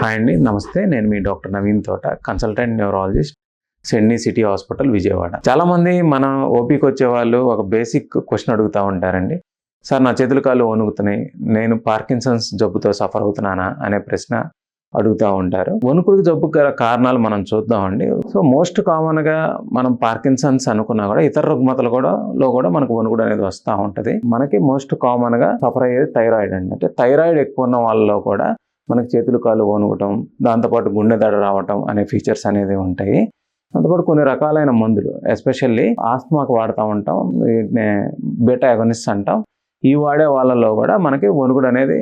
Hi అండి, నమస్తే. నేను మీ doctor Naveen Thota, consultant neurologist, Sydney city hospital, Vijayawada. చాలామంది మన ఓపీకి వచ్చే వాళ్ళు ఒక బేసిక్ క్వశ్చన్ అడుగుతూ ఉంటారండి. సార్, నా చేతులు కాళ్ళు వణుకుతున్నాయి, నేను పార్కిన్సన్స్ జబ్బుతో సఫర్ అవుతున్నానా అనే ప్రశ్న అడుగుతూ ఉంటారు. వణుకుడికి జబ్బు గల కారణాలు మనం చూద్దామండి. సో మోస్ట్ కామన్గా మనం పార్కిన్సన్స్ అనుకున్నా కూడా ఇతర రుగ్మతలు కూడా మనకు వణుకుడు అనేది వస్తూ ఉంటుంది. మనకి మోస్ట్ కామన్గా సఫర్ అయ్యేది థైరాయిడ్ అండి. అంటే థైరాయిడ్ ఎక్కువ ఉన్న వాళ్ళలో కూడా మనకి చేతులు కాళ్ళు వణుకటం, దాంతోపాటు గుండె దడ రావటం అనే ఫీచర్స్ అనేది ఉంటాయి. దాంతోపాటు కొన్ని రకాలైన మందులు, ఎస్పెషల్లీ ఆస్మాకు వాడుతూ ఉంటాం, వీటిని బీటా అగోనిస్ట్ అంటాం. ఈ వాడే వాళ్ళలో కూడా మనకి వణుకుడు అనేది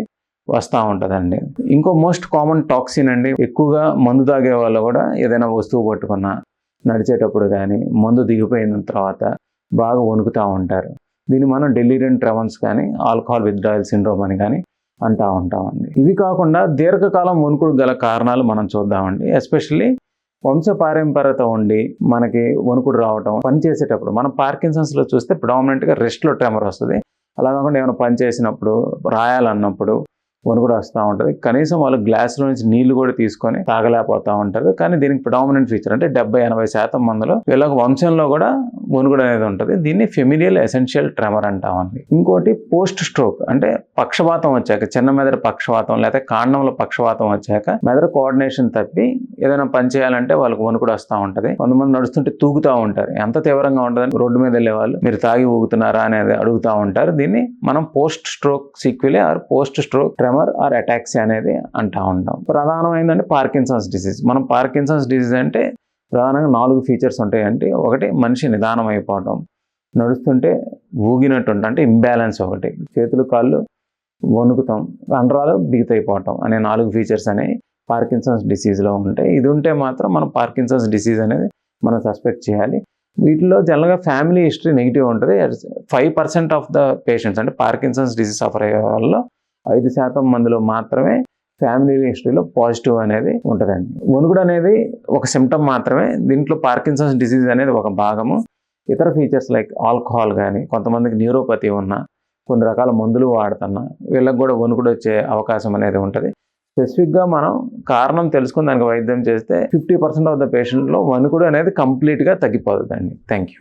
వస్తూ ఉంటుందండి. ఇంకో మోస్ట్ కామన్ టాక్సిన్ అండి. ఎక్కువగా మందు తాగే వాళ్ళు కూడా ఏదైనా వస్తువు పట్టుకున్నా, నడిచేటప్పుడు కానీ, మందు దిగిపోయిన తర్వాత బాగా వణుకుతూ ఉంటారు. దీన్ని మనం డెలీరియం ట్రెమన్స్ కానీ, ఆల్కహాల్ విత్డ్రాయల్ సిండ్రోమ్ అని కానీ అంటూ ఉంటామండి. ఇవి కాకుండా దీర్ఘకాలం వణుకుడు గల కారణాలు మనం చూద్దామండి. ఎస్పెషల్లీ వంశపారంపర్యత ఉండి మనకి వణుకుడు రావటం, పని చేసేటప్పుడు మనం పార్కిన్సన్స్లో చూస్తే ప్రిడామినెంట్గా రెస్ట్లో ట్రెమర్ వస్తుంది. అలా కాకుండా ఏమైనా పని చేసినప్పుడు, రాయాలన్నప్పుడు వణుకుడు వస్తూ ఉంటుంది. కనీసం వాళ్ళు గ్లాసులో నుంచి నీళ్లు కూడా తీసుకొని తాగలేకపోతూ ఉంటారు. కానీ దీనికి ప్రిడామినెంట్ ఫీచర్ అంటే 70-80% మందిలో వీళ్ళకి వంశంలో కూడా వణుకుడు అనేది ఉంటుంది. దీన్ని ఫెమిలియల్ ఎసెన్షియల్ ట్రెమర్ అంటామండి. ఇంకోటి పోస్ట్ స్ట్రోక్, అంటే పక్షవాతం వచ్చాక, చిన్న మెదడు పక్షవాతం లేదా కాండంలో పక్షవాతం వచ్చాక మెదడు కోఆర్డినేషన్ తప్పి ఏదైనా పని చేయాలంటే వాళ్ళకి వణుకుడు వస్తూ ఉంటుంది. కొంతమంది నడుస్తుంటే తూగుతూ ఉంటారు. ఎంత తీవ్రంగా ఉంటుందని రోడ్డు మీద వెళ్ళే వాళ్ళు మీరు తాగి ఊగుతున్నారా అనేది అడుగుతూ ఉంటారు. దీన్ని మనం post stroke sequelae or post stroke tremor or ataxia అనేది అంటూ ఉంటాం. ప్రధానమైందంటే పార్కిన్సన్స్ డిసీజ్. మనం పార్కిన్సన్స్ డిసీజ్ అంటే ప్రధానంగా 4 ఫీచర్స్ ఉంటాయంటే, ఒకటి మనిషి నిదానం అయిపోవటం, నడుస్తుంటే ఊగినట్టు అంటే ఇంబ్యాలెన్స్, ఒకటి చేతులు కాళ్ళు వణుకుతాం, కండరాలు బిగుతైపోవటం అనే 4 ఫీచర్స్ అనేవి పార్కిన్సన్స్ డిసీజ్లో ఉంటాయి. ఇది ఉంటే మాత్రం మనం పార్కిన్సన్స్ డిసీజ్ అనేది మనం సస్పెక్ట్ చేయాలి. వీటిలో జనరల్గా ఫ్యామిలీ హిస్టరీ నెగిటివ్ ఉంటుంది. 5% ఆఫ్ ద పేషెంట్స్ అంటే పార్కిన్సన్స్ డిసీజ్ సఫర్ అయ్యే వాళ్ళలో 5% మందిలో మాత్రమే ఫ్యామిలీ హిస్టరీలో పాజిటివ్ అనేది ఉంటుందండి. వణుకుడు అనేది ఒక సిమ్టమ్ మాత్రమే. దీంట్లో పార్కిన్సన్స్ డిసీజ్ అనేది ఒక భాగము. ఇతర ఫీచర్స్ లైక్ ఆల్కహాల్ కానీ, కొంతమందికి న్యూరోపతి ఉన్న, కొన్ని రకాల మందులు వాడుతున్నా వీళ్ళకి కూడా వణుకుడు వచ్చే అవకాశం అనేది ఉంటుంది. స్పెసిఫిక్గా మనం కారణం తెలుసుకుని దానికి వైద్యం చేస్తే 50% ఆఫ్ ద పేషెంట్లో వణుకుడు అనేది కంప్లీట్గా తగ్గిపోతుందండి. Thank you.